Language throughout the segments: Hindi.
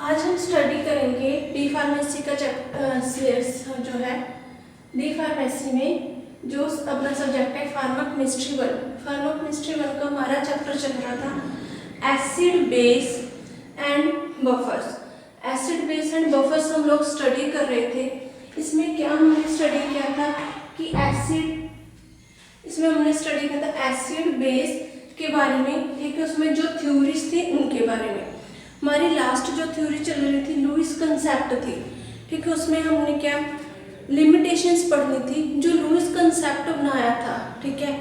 आज हम स्टडी करेंगे डी फार्मेसी का जो है डी फार्मेसी में जो अपना सब्जेक्ट है फार्माकेमिस्ट्री वन। फार्माकेमिस्ट्री वन का हमारा चैप्टर चल रहा था acid base and buffers. Acid base and buffers हम लोग स्टडी कर रहे थे। इसमें क्या हमने स्टडी किया था कि इसमें हमने स्टडी किया था एसिड बेस के बारे में, ठीक है। उसमें जो थ्योरीज थी उनके बारे में। हमारी लास्ट जो थ्योरी चल रही थी लुईस कंसेप्ट थी, ठीक है। उसमें हमने क्या लिमिटेशंस पढ़नी थी। जो लुईस कंसेप्ट बनाया था, ठीक है,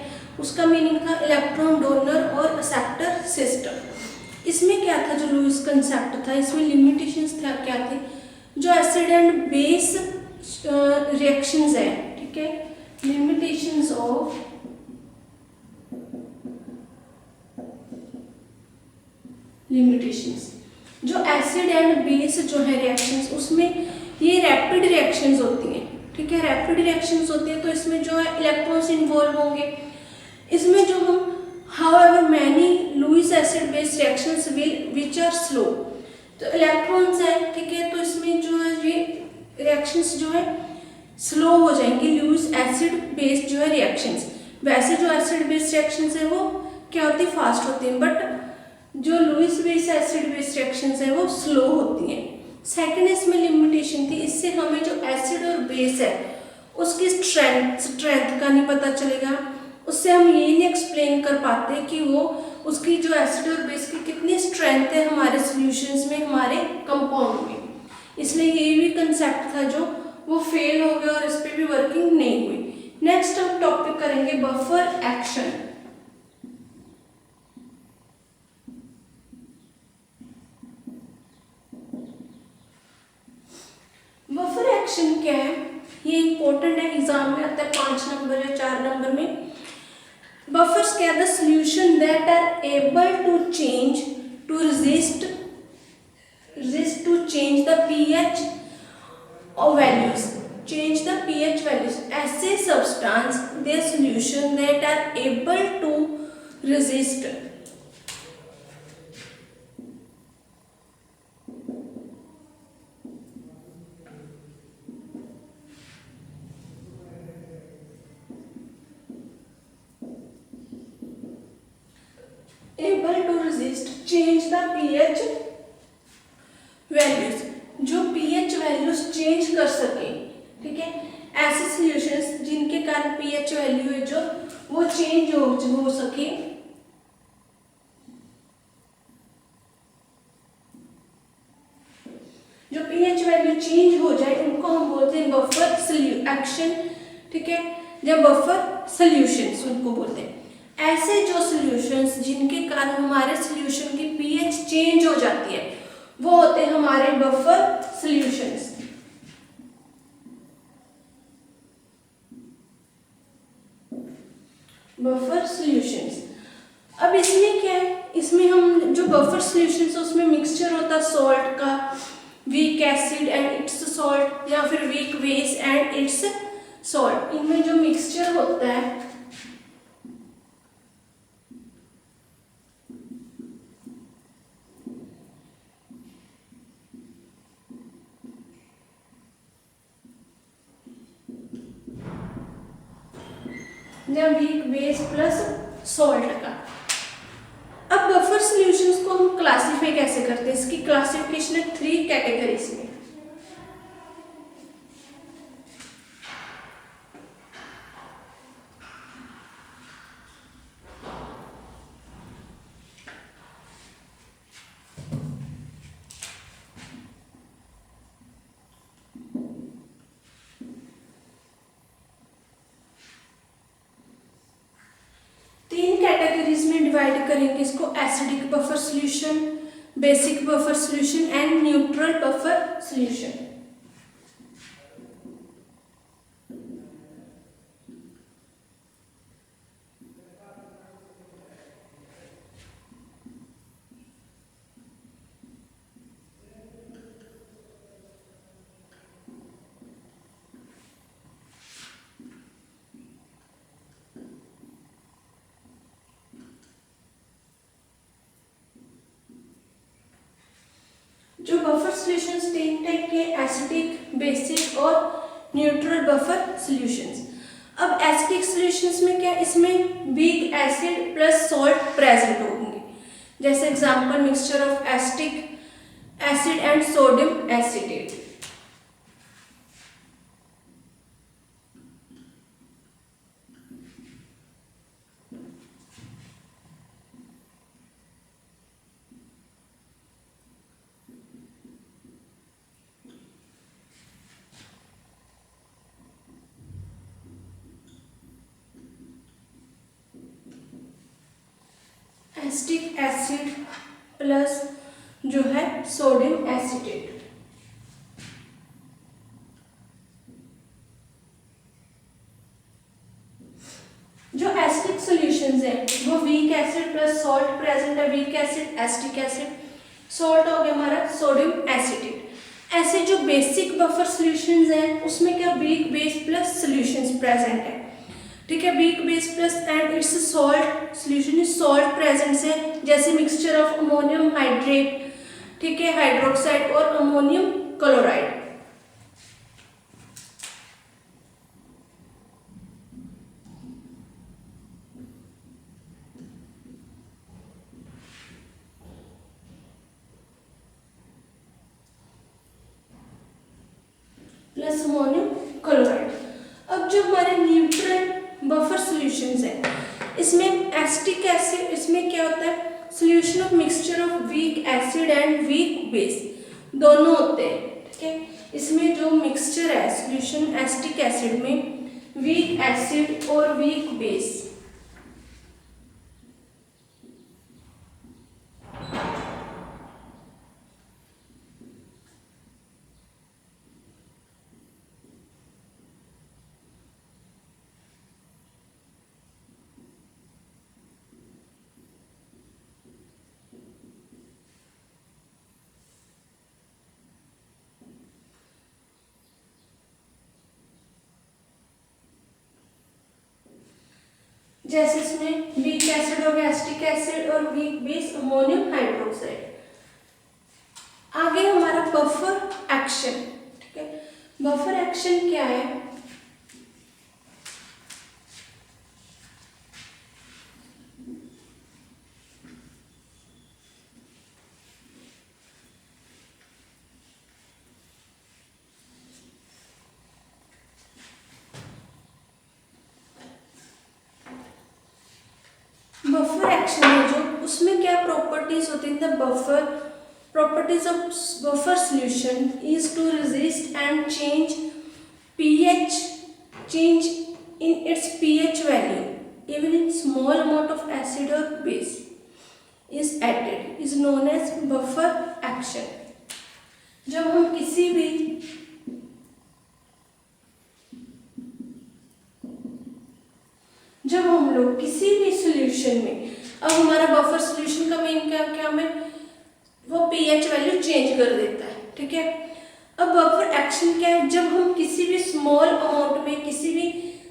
उसका मीनिंग था इलेक्ट्रॉन डोनर और एक्सेप्टर सिस्टम। इसमें क्या था जो लुईस कंसेप्ट था, इसमें लिमिटेशंस था क्या थे, जो एसिड एंड बेस रिएक्शंस है, ठीक है। लिमिटेशंस ऑफ लिमिटेशंस, जो एसिड एंड बेस जो है रिएक्शंस, उसमें ये रैपिड रिएक्शंस होती हैं, ठीक है। रैपिड रिएक्शंस होती है तो इसमें जो है इलेक्ट्रॉन्स इन्वॉल्व होंगे। इसमें जो हम however many Lewis acid base reactions which are slow, तो इलेक्ट्रॉन्स है, ठीक है। तो इसमें जो है ये रिएक्शंस जो है स्लो हो जाएंगी लुईस एसिड बेस जो है रिएक्शंस। वैसे जो एसिड बेस रिएक्शंस है वो क्या होती है, फास्ट होती हैं, बट जो Lewis base acid base reactions है वो स्लो होती हैं। सेकंड इसमें लिमिटेशन थी, इससे हमें जो एसिड और बेस है उसकी स्ट्रेंथ का नहीं पता चलेगा। उससे हम ये नहीं एक्सप्लेन कर पाते कि वो उसकी जो एसिड और बेस की कितनी स्ट्रेंथ है हमारे सॉल्यूशंस में, हमारे कंपाउंड में। इसलिए ये भी कंसेप्ट था जो वो फेल हो गया और इस पर भी वर्किंग नहीं हुई। नेक्स्ट हम टॉपिक करेंगे बफर एक्शन। बफर एक्शन क्या है, ये इंपॉर्टेंट है, एग्जाम में आता है 5 नंबर या 4 नंबर में। बफर्स क्या, the solution that are able to change to resist to change the pH values, change the pH values. ऐसे substance the solution that are able to resist change the pH values, जो पीएच वैल्यूज चेंज कर सके, ठीक है। ऐसे सॉल्यूशंस जिनके कारण पीएच वैल्यू है जो वो चेंज हो सके, जो पीएच वैल्यू चेंज हो जाए उनको हम बोलते हैं बफर एक्शन, ठीक है, या बफर सॉल्यूशंस उनको बोलते हैं। ऐसे जो सॉल्यूशंस जिनके कारण हमारे सॉल्यूशन की पीएच चेंज हो जाती है वो होते हैं हमारे बफर सॉल्यूशंस। Buffer solutions. अब इसमें क्या है, इसमें हम जो बफर सॉल्यूशंस है उसमें मिक्सचर होता है सॉल्ट का, weak acid and it's salt, या फिर weak base and it's salt. इनमें जो मिक्सचर होता है या वीक बेस प्लस सॉल्ट का। अब बफर सॉल्यूशंस को हम क्लासिफाई कैसे करते हैं, इसकी क्लासिफिकेशन है 3 कैटेगरीज में। कैटेगरीज में डिवाइड करेंगे इसको, acidic buffer solution, basic buffer solution and neutral buffer solution. जो बफर सॉल्यूशंस तीन टाइप के, एसिडिक, बेसिक और न्यूट्रल बफर सॉल्यूशंस। अब एसिडिक सॉल्यूशंस में क्या, इसमें weak acid plus salt present होंगे। जैसे example mixture of acetic acid and sodium acetate. Acetic acid plus जो है सोडियम एसिटेट। जो एसिडिक सॉल्यूशंस है वो weak acid plus salt present है। Weak acid acetic acid, salt हो गया हमारा सोडियम एसिटेट। ऐसे जो बेसिक बफर सॉल्यूशंस हैं उसमें क्या, weak base plus solutions present है। ठीक है, weak base plus and it's salt solution is salt presence है। जैसे मिक्सचर ऑफ अमोनियम हाइड्रेट, ठीक है, हाइड्रोक्साइड और ammonium chloride. Plus ammonium chloride. अब जो हमारे न्यूट्रल बफर सॉल्यूशंस है, इसमें एसिटिक एसिड, इसमें क्या होता है, solution of mixture of weak acid and weak base, दोनों होते हैं। ठीक है, इसमें जो मिक्सचर है सॉल्यूशन एसिटिक एसिड में वीक एसिड और वीक बेस। जैसे इसमें वीक एसिड हो गया एसिटिक एसिड और वीक बेस अमोनियम हाइड्रोक्साइड। आगे हमारा बफर एक्शन। ठीक है, बफर एक्शन क्या है, बफर एक्शन है जो, उसमें क्या प्रॉपर्टीज होती हैं, the buffer properties of buffer solution is to resist and change pH, change in its pH value even in small amount of acid or base is added is known as buffer action। जब हम किसी भी जब हम लोग किसी भी सॉल्यूशन में, अब हमारा बफर सॉल्यूशन का मेन क्या हमें वो pH वैल्यू चेंज कर देता है। ठीक है, अब बफर एक्शन क्या है, जब हम किसी भी स्मॉल अमाउंट में किसी भी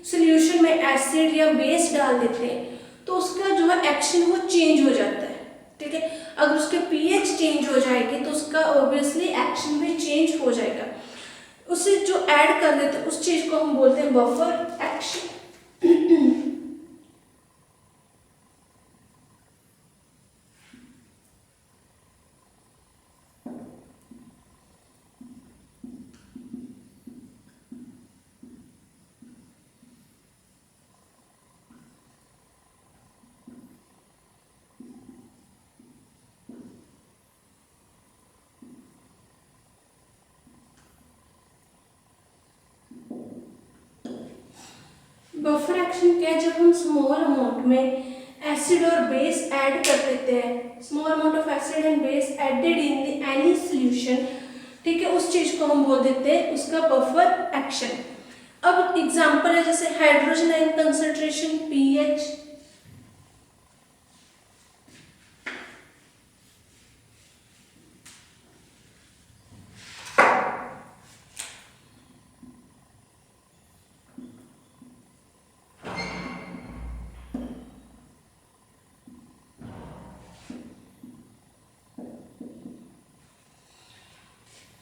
सॉल्यूशन में एसिड या बेस डाल देते हैं तो उसका जो है एक्शन वो चेंज हो जाता है। ठीक है, अगर उसके pH चेंज हो जाएगी तो उसका ऑब्वियसली एक्शन भी चेंज हो जाएगा। उसे जो ऐड कर देते हैं उस चीज को हम बोलते हैं बफर एक्शन। बफर एक्शन क्या है, जब हम स्मॉल अमाउंट में एसिड और बेस ऐड कर देते हैं, small amount of acid and base added in the any solution, ठीक है, उस चीज को हम बोल देते हैं उसका बफर एक्शन। अब एग्जांपल है जैसे हाइड्रोजन आयन कंसंट्रेशन pH,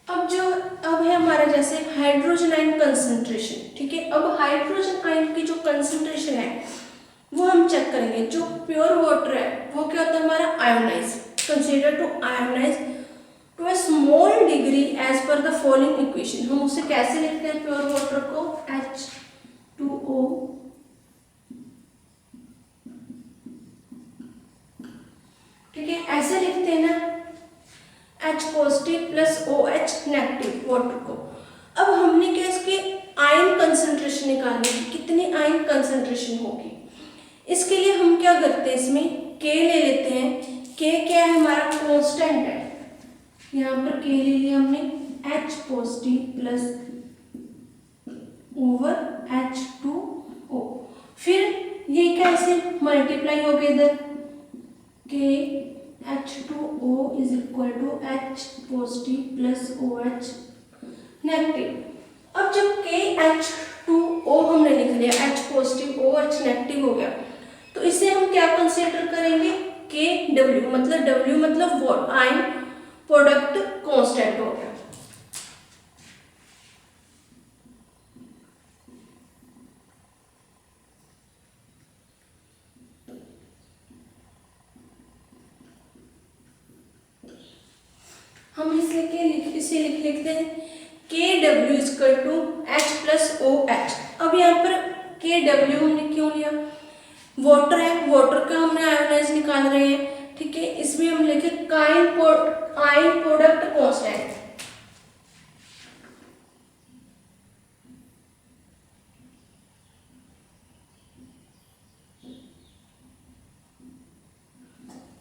अब है हमारा जैसे हाइड्रोजन आयन कंसंट्रेशन, ठीक है। अब हाइड्रोजन आयन की जो कंसंट्रेशन है वो हम चेक करेंगे। जो प्योर वाटर है वो क्या होता है हमारा ionize, consider to ionize to a small degree as per the following equation. हम उसे कैसे लिखते हैं प्योर वाटर को, H2O ठीक है, ऐसे लिखते हैं ना, H positive plus OH negative water को। अब हमने क्या इसके आयन कंसंट्रेशन निकालनी है, कितनी आयन कंसंट्रेशन होगी। इसके लिए हम क्या करते हैं, इसमें K ले लेते हैं। K क्या है हमारा कांस्टेंट है, यहाँ पर K ले लिया हमने, H positive plus over H2O। फिर ये कैसे मल्टीप्लाई हो गया इधर, K H2O is equal to H positive plus OH negative. अब जब KH2O हमने लिख लिया, H पॉजिटिव OH नेगेटिव हो गया, तो इसे हम क्या कंसीडर करेंगे, KW, मतलब W मतलब वॉट आयन प्रोडक्ट कांस्टेंट हो गया। हम इसे लिखते हैं KW equal to H plus OH। अब यहाँ पर KW हमने क्यों लिया, वाटर है, वाटर का हमने आयोनाइज निकाल रहे हैं, ठीक है। इसमें हम लिखे आयन प्रोडक्ट कांस्टेंट।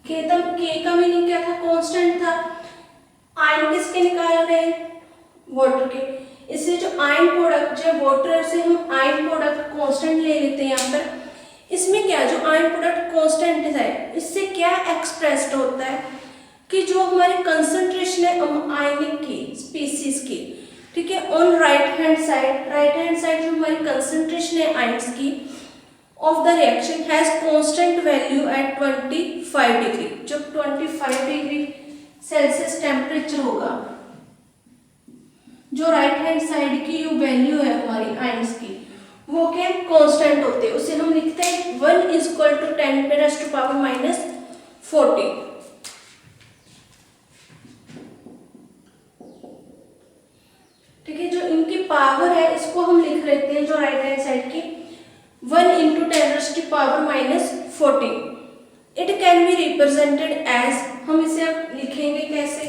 K का मीनिंग क्या था, कांस्टेंट था। आयन किसके निकाल रहे हैं, वाटर के, इसलिए जो आयन प्रोडक्ट जो वाटर से हम आयन प्रोडक्ट कांस्टेंट ले लेते हैं यहाँ पर। इसमें क्या, जो आयन प्रोडक्ट कांस्टेंट है, इससे क्या एक्सप्रेस्ड होता है कि जो हमारी कंसंट्रेशन है आयनिक की स्पीसीज की, ठीक है, ऑन राइट हैंड साइड जो हमारी कंसंट्रेशन है आयन्स की of the reaction has constant value at 25 degree. जब 25 डिग्री सेल्सियस टेम्परेचर होगा, जो राइट हैंड साइड की जो वैल्यू है हमारी आयन्स की वो क्या कांस्टेंट होते हैं, उसे हम लिखते हैं 1 इज इक्वल टू 10⁻⁻⁴। ठीक है, जो इनकी पावर है इसको हम लिख लेते हैं, जो राइट हैंड साइड की 1 × 10⁻⁴। It can be represented as, हम इसे अब लिखेंगे कैसे,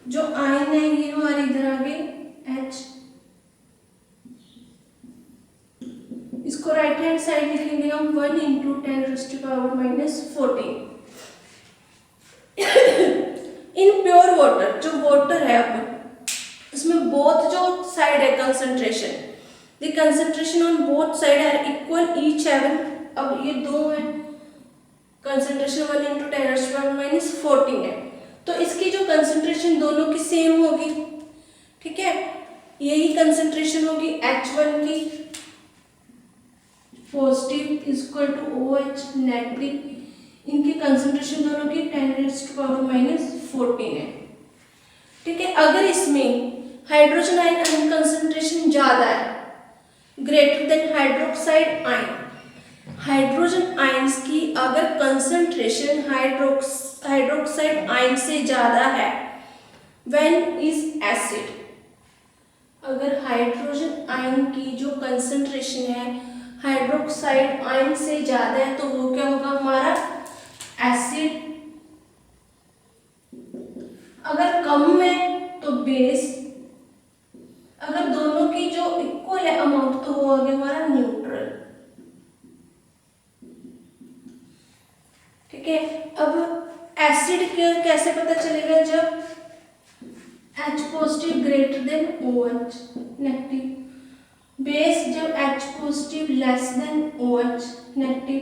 जो आयन है ये हमारे इधर आगे H, इसको राइट हैंड साइड लिखेंगे हम 1 × 10⁻⁴। इन प्योर वाटर, जो वाटर है अब इसमें बोथ जो साइड है concentration, the concentration on both side are equal each having, अब ये दो है कंसंट्रेशन 1 × 10⁻⁴ है, तो इसकी जो कंसंट्रेशन दोनों की सेम होगी, ठीक है। यही कंसंट्रेशन होगी H1 की positive equal to OH negative, इनकी कंसंट्रेशन दोनों की 10⁻⁻⁴ है, ठीक है। अगर इसमें हाइड्रोजन आयन कंसंट्रेशन ज्यादा है, greater than hydroxide ion, hydrogen ions की अगर कंसंट्रेशन हाइड्रोक्साइड आयन से ज्यादा है, व्हेन इज एसिड, अगर हाइड्रोजन आयन की जो कंसंट्रेशन है हाइड्रोक्साइड आयन से ज्यादा है तो वो क्या होगा हमारा एसिड, अगर कम है तो बेस, अगर दोनों की जो इक्वल है अमाउंट तो वो हो गया हमारा न्यूट्रल, ठीक है। अब एसिड कैसे पता चलेगा, जब H positive greater than OH negative, base जब H positive less than OH negative,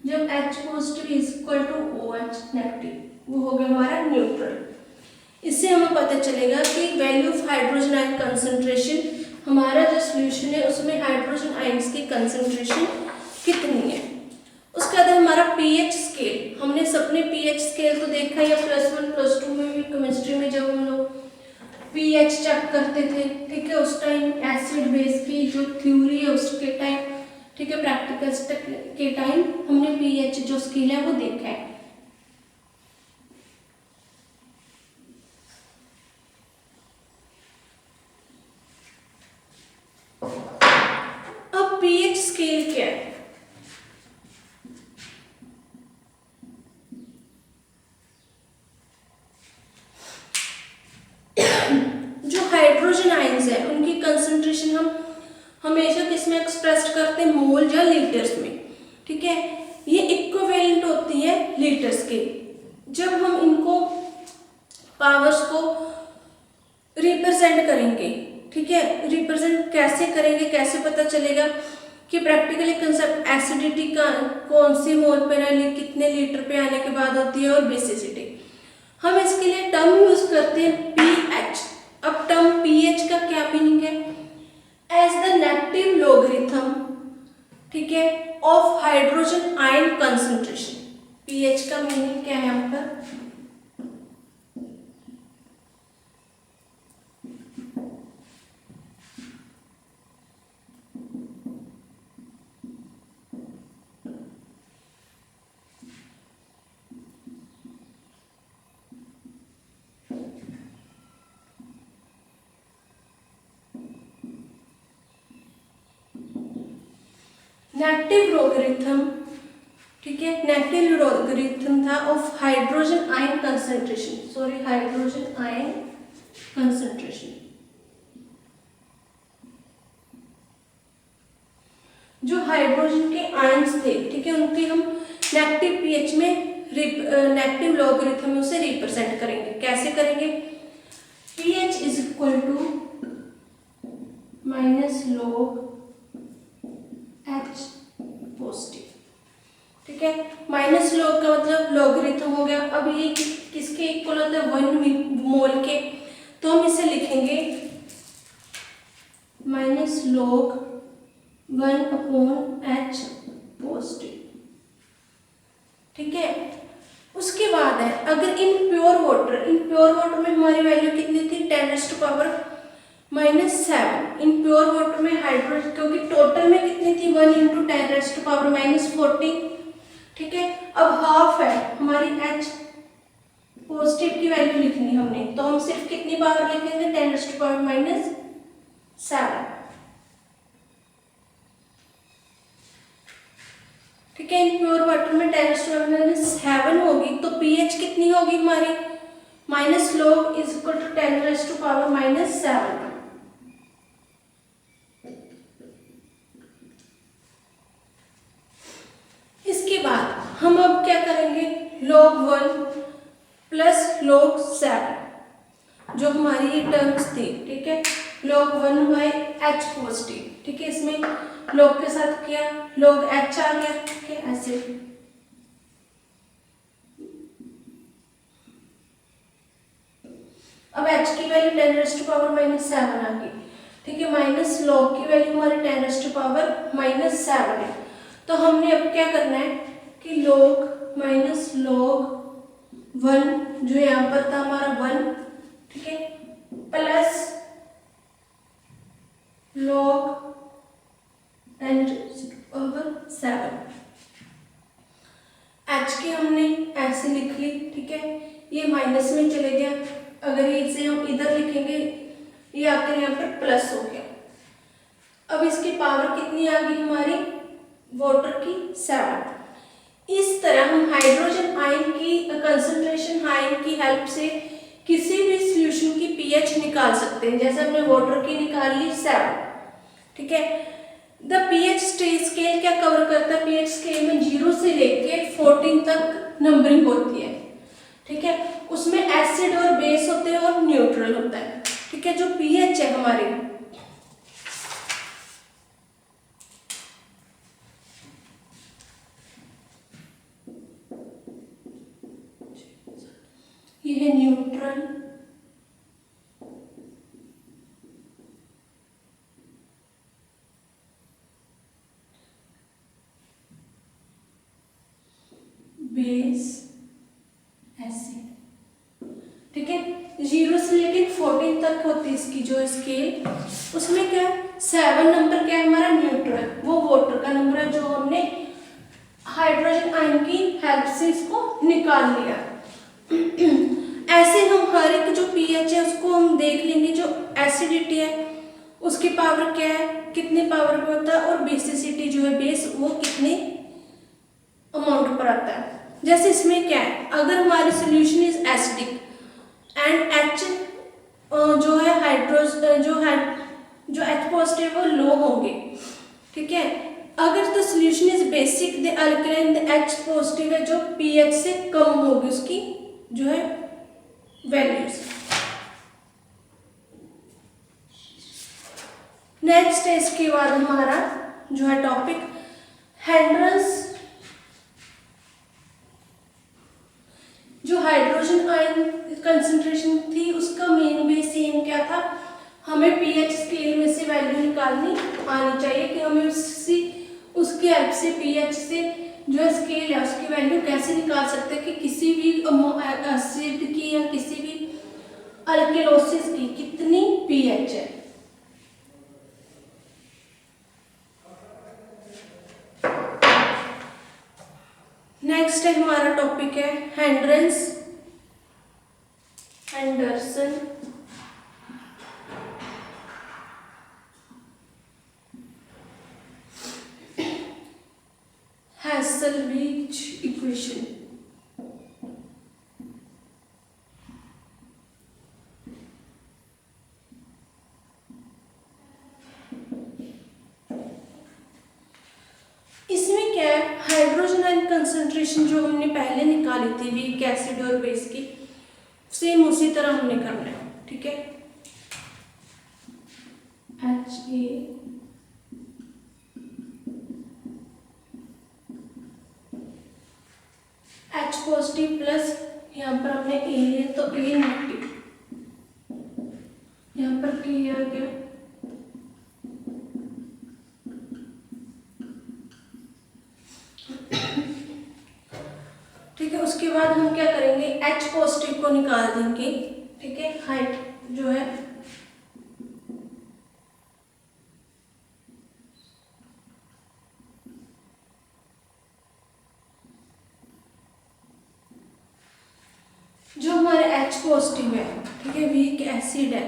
जब H positive is equal to OH negative, वो हो गया हमारा न्यूट्रल। इससे हमें पता चलेगा कि value of hydrogen ion concentration, हमारा जो सॉल्यूशन है उसमें हाइड्रोजन आयन्स की कंसंट्रेशन कितनी है। उसके बाद हमारा पीएच स्केल, हमने सबने पीएच स्केल तो देखा है, या +1 +2 में भी केमिस्ट्री में जब हम लोग पीएच चेक करते थे, ठीक है। उस टाइम एसिड बेस की जो थ्योरी है उसके टाइम, ठीक है, प्रैक्टिकल्स के टाइम हमने पीएच जो स्केल है वो देखा है। अब पीएच स्केल क्या है? जो हाइड्रोजन आयंस है उनकी कंसंट्रेशन हम हमेशा किसमें एक्सप्रेस करते हैं? मोल या लीटर्स में, ठीक है। ये इक्विवेलेंट होती है लीटर्स के। जब हम इनको पावर्स को रिप्रेजेंट करेंगे, ठीक है, रिप्रेजेंट कैसे करेंगे, कैसे पता चलेगा कि प्रैक्टिकली कंसेप्ट एसिडिटी का कौन सी मोल पर कितने लीटर पे आने के बाद होती है, और बेसिसिटी। हम इसके लिए टर्म यूज करते हैं पीएच। अब टर्म पीएच का क्या मीनिंग है? एज द नेगेटिव लॉगरिथम, ठीक है, of hydrogen ion concentration. PH का मीनिंग क्या है यहाँ पर? नेगेटिव लॉगरिथम, ठीक है, नेगेटिव लॉगरिथम था of hydrogen ion concentration, sorry hydrogen ion concentration. जो हाइड्रोजन के आयंस थे, ठीक है, उनके हम नेगेटिव पीएच में नेगेटिव लॉगरिथम में उसे रिप्रेजेंट करेंगे। कैसे करेंगे? PH is equal to minus log H positive, ठीक है। माइनस लॉग का मतलब लॉगरिथम हो गया। अब ये किसके इक्वल होता है? 1 मोल के। तो हम इसे लिखेंगे माइनस लॉग 1/h पॉजिटिव, ठीक है। उसके बाद है, अगर इन प्योर वाटर में हमारी वैल्यू कितनी थी? 10⁻⁻⁷ इन प्योर वाटर में हाइड्रोजन, क्योंकि टोटल में कितनी थी? 1 × 10⁻⁻40, ठीक है। अब हाफ है हमारी H पॉजिटिव की वैल्यू लिखनी हमने, तो हम सिर्फ कितनी पावर लिखेंगे? 10⁻⁷, ठीक है। इन प्योर वाटर में 10⁻⁷ होगी, तो पीएच कितनी होगी हमारी? Minus log is equal to 10⁻⁷। इसके बाद हम अब क्या करेंगे? log 1 प्लस log 7 जो हमारी ये टर्म्स थी, ठीक है, log 1/h पॉजिटिव, ठीक है। इसमें log के साथ क्या log h आ गया, ठीक है, ऐसे। अब h की वैल्यू 10⁻⁻7 आ गई, ठीक है। माइनस log की वैल्यू हमारी 10⁻⁻7 है। तो हमने अब क्या करना है कि log माइनस log 1 जो यहाँ पर था हमारा 1, ठीक है, प्लस log 10⁻⁷। h की हमने ऐसे लिख ली, ठीक है, ये माइनस में चले गया। अगर इसे हम इधर लिखेंगे, ये आकर यहाँ पर प्लस हो गया। अब इसकी पावर कितनी आ गई हमारी? वाटर की 7। इस तरह हम हाइड्रोजन आयन की कंसंट्रेशन आयन की हेल्प से किसी भी सॉल्यूशन की पीएच निकाल सकते हैं। जैसे हमने वाटर की निकाल ली 7, ठीक है। द पीएच स्केल क्या कवर करता है? पीएच स्केल में 0 से लेके 14 तक नंबरिंग होती है, ठीक है। उसमें एसिड और बेस होते हैं और न्यूट्रल होता है, ठीक है। जो पीएच है हमारी, ये है न्यूट्रल, बेस, एसिड, ठीक है। 0 से लेके 14 14 तक होती है इसकी जो स्केल, उसमें क्या है 7 नंबर क्या है हमारा न्यूट्रल, वो वाटर का नंबर है जो हमने हाइड्रोजन आयन की हेल्प से इसको निकाल लिया। ऐसे हम हर एक जो पीएच है उसको हम देख लेंगे, जो एसिडिटी है उसकी पावर क्या है, कितने पावर पे होता है, और बेसिसिटी जो है बेस वो कितने अमाउंट पर आता है। जैसे इसमें क्या है, अगर हमारी solution is acidic and H जो है जो एच पॉजिटिव वो लो होंगे, ठीक है। अगर the solution is basic the alkaline the H positive है जो पीएच से कम होगी उसकी जो है वैल्यूज। नेक्स्ट है इसके बाद हमारा जो है टॉपिक हेंड्रल्स। जो हाइड्रोजन आयन कंसंट्रेशन थी उसका मेन बेस एम क्या था, हमें पीएच स्केल में से वैल्यू निकालनी आनी चाहिए कि हमें उसकी हेल्प से पीएच से जो स्केल है उसकी वैल्यू कैसे निकाल सकते हैं कि किसी भी एसिड की या किसी भी अल्केलोसिस की कितनी पीएच है। नेक्स्ट है हमारा टॉपिक है हेंडरसन हैसेलबीच इक्वेशन। इसमें क्या है, हाइड्रोजन आयन कंसंट्रेशन जो हमने पहले निकाली थी वीक एसिड और बेस की, सेम उसी तरह हमने करना है, ठीक है। एच पॉजिटिव प्लस यहाँ पर हमने ए है तो ए नेगेटिव, यहाँ पर के आ गया, ठीक है। उसके बाद हम क्या करेंगे, एच पॉजिटिव को निकाल देंगे, ठीक है। हाइट जो है जो हमारे एच पॉजिटिव है, ठीक है, वीक एसिड है,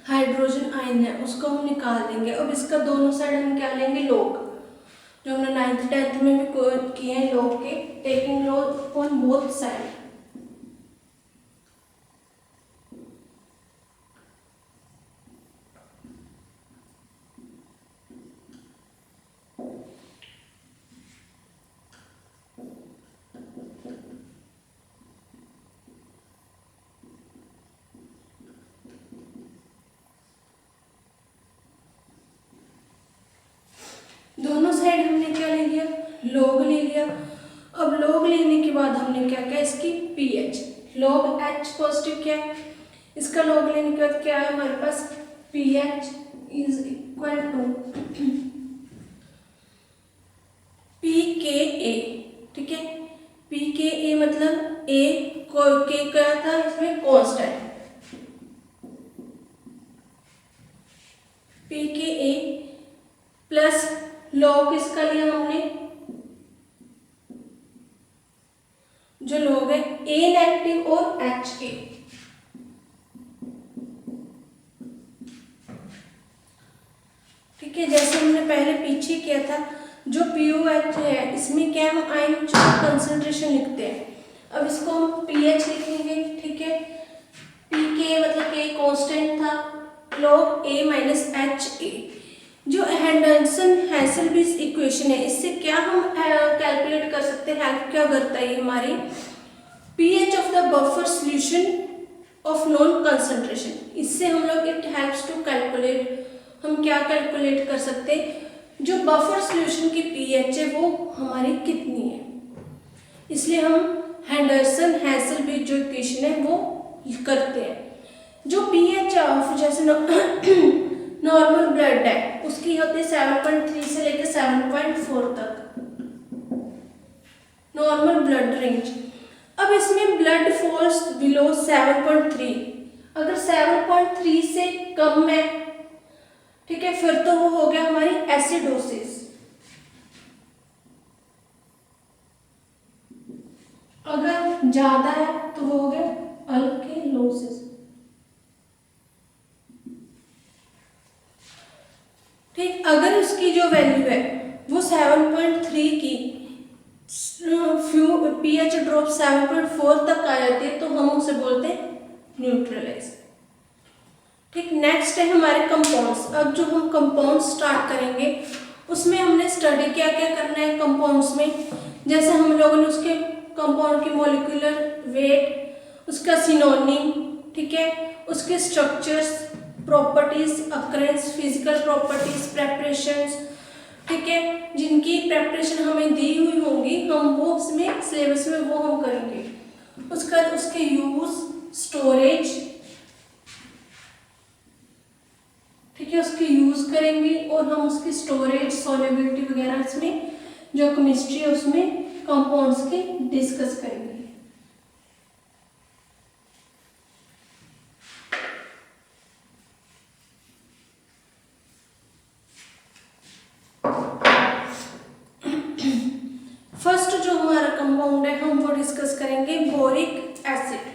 हाइड्रोजन आयन है, उसको हम निकाल देंगे। अब इसका दोनों साइड हम क्या लेंगे, लॉग, जो हमने 9th 10th में भी किए हैं लॉग के, taking log on both side. दोनों साइड हमने क्या ले लिया, लॉग ले लिया। अब लॉग लेने के बाद हमने क्या किया, इसकी पीएच, लॉग एच पॉजिटिव क्या है, इसका लॉग लेने के बाद क्या है हमारे पास, pH is equal to pKa, ठीक है। पीकेए मतलब ए को के क्या था इसमें कांस्टेंट, पीकेए प्लस लॉग इसका लिया हमने, जो लॉग है ए नेगेटिव और एच ए, ठीक है। जैसे हमने पहले पीछे किया था, जो पीओएच है इसमें क्या हम आयन कंसंट्रेशन लिखते हैं, अब इसको हम पीएच लिखेंगे, ठीक है। पीके मतलब के कांस्टेंट था, log A minus H A. जो हेंडरसन हैसेलबीच इक्वेशन है इससे क्या हम कैलकुलेट कर सकते हैं, हेल्प क्या करता है हमारी, pH of the buffer solution of non concentration. इससे हम लोग इट हेल्प्स टू कैलकुलेट, हम क्या कैलकुलेट कर सकते हैं, जो बफर सॉल्यूशन की पीएच है वो हमारी कितनी है। इसलिए हम हेंडरसन हैसेलबीच जो इक्वेशन है वो करते हैं। जो पीएच ऑफ जैसे नॉर्मल ब्लड है उसकी होती है 7.3 से लेकर 7.4 तक, नॉर्मल ब्लड रेंज। अब इसमें ब्लड फॉल्स बिलो 7.3, अगर 7.3 से कम है, ठीक है, फिर तो वो हो गया हमारी एसिडोसिस। अगर ज्यादा है तो वो हो गया अल्केलोसिस। ठीक, अगर उसकी जो वैल्यू है वो 7.3 की पीएच ड्रॉप 7.4 तक आ जाती है तो हम उसे बोलते हैं न्यूट्रलाइज। ठीक, नेक्स्ट है हमारे कंपाउंड्स। अब जो हम कंपाउंड स्टार्ट करेंगे उसमें हमने स्टडी क्या क्या करना है कंपाउंड्स में, जैसे हम लोगों ने उसके कंपाउंड की मॉलिक्यूलर वेट, उसका सिनोनिम, ठीक है, उसके structures, properties, occurrence, physical properties, preparations, ठीक है, जिनकी प्रेपरेशन हमें दी हुई होंगी हम वो उसमें सिलेबस में वो हम करेंगे। उसका उसके यूज, स्टोरेज, ठीक है, उसके यूज करेंगे और हम उसकी स्टोरेज, सॉल्युबिलिटी वगैरह इसमें जो केमिस्ट्री है उसमें कंपाउंड्स के डिस्कस करेंगे। फर्स्ट जो हमारा कंपाउंड है हम वो डिस्कस करेंगे बोरिक एसिड।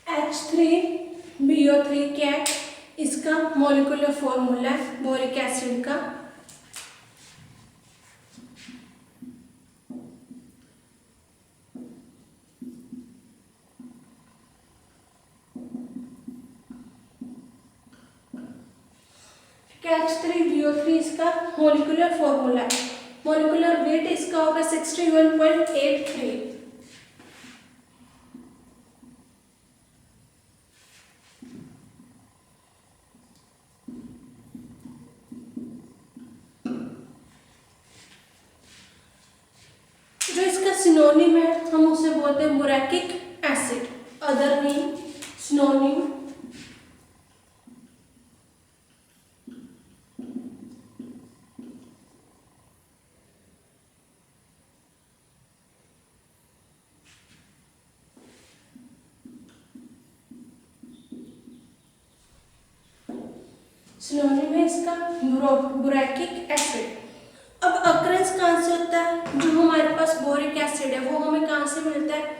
H3BO3 क्या है, इसका मॉलिक्यूलर फॉर्मूला है बोरिक एसिड का। H3BO3 इसका मॉलिक्यूलर फॉर्मूला है। मॉलिक्यूलर वेट इसका होगा 61.83। जो इसका सिनोनिम है हम उसे बोलते हैं boracic acid, other name synonym. Synonym है इसका बोरैकिक एसिड। अब अकरेंस कहाँ से होता है, जो हमारे पास बोरिक एसिड है वो हमें कहाँ से मिलता है,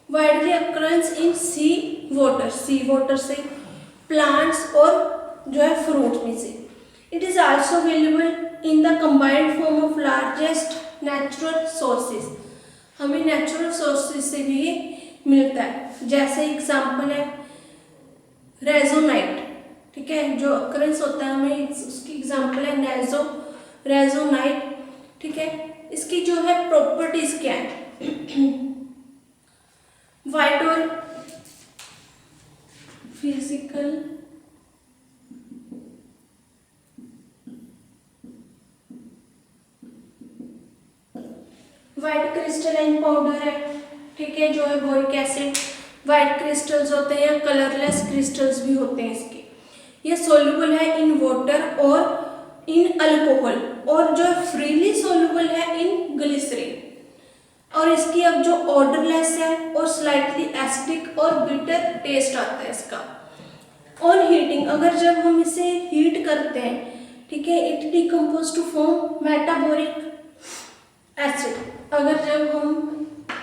वाइडली अकरेंस इन सी वाटर, सी वाटर से, प्लांट्स और जो है फ्रूट में से। It is also available in the combined form of largest natural sources, हमें नेचुरल सोर्सेज से भी ये मिलता है। जैसे एग्जाम्पल है रेजोनाइट, ठीक है, जो अकरेंस होता है हमें उसकी एग्जाम्पल है रेजोनाइट, ठीक है। इसकी जो है प्रॉपर्टीज क्या है, वाइट और फिजिकल, वाइट क्रिस्टलाइन पाउडर है, ठीक है, जो है बोरिक एसिड। वाइट क्रिस्टल्स होते हैं या कलरलेस क्रिस्टल्स भी होते हैं इसके। ये सोल्यूबल है इन वाटर और इन अल्कोहल, और जो फ्रीली सोल्यूबल है इन ग्लिसरीन। और इसकी अब जो ऑर्डरलेस है और स्लाइटली एसिडिक और बिटर टेस्ट आता है इसका। ऑन हीटिंग, अगर जब हम इसे हीट करते हैं, ठीक है, it decompose to form metaboric acid. अगर जब हम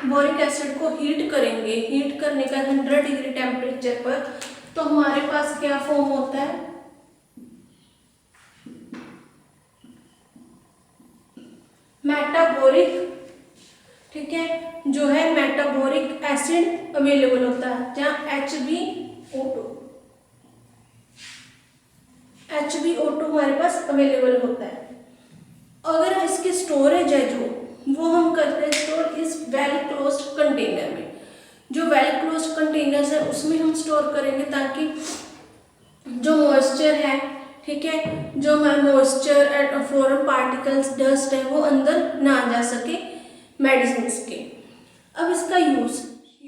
बोरिक एसिड को हीट करेंगे, हीट करने का 100 डिग्री टेम्परेचर पर, तो हमारे पास क्या फॉर्म होता है, मेटाबोरिक, ठीक है, जो है मेटाबोरिक एसिड अवेलेबल होता है, जहाँ HbO2 हमारे पास अवेलेबल होता है। अगर इसकी स्टोरेज है जो वो हम करते हैं स्टोर इस वेल क्लोज्ड कंटेनर में। जो वेल क्लोज्ड कंटेनर्स है उसमें हम स्टोर करेंगे ताकि जो मॉइस्चर है, ठीक है, जो moisture and floral particles, dust है वो अंदर ना जा सके मेडिसिन के। अब इसका यूज,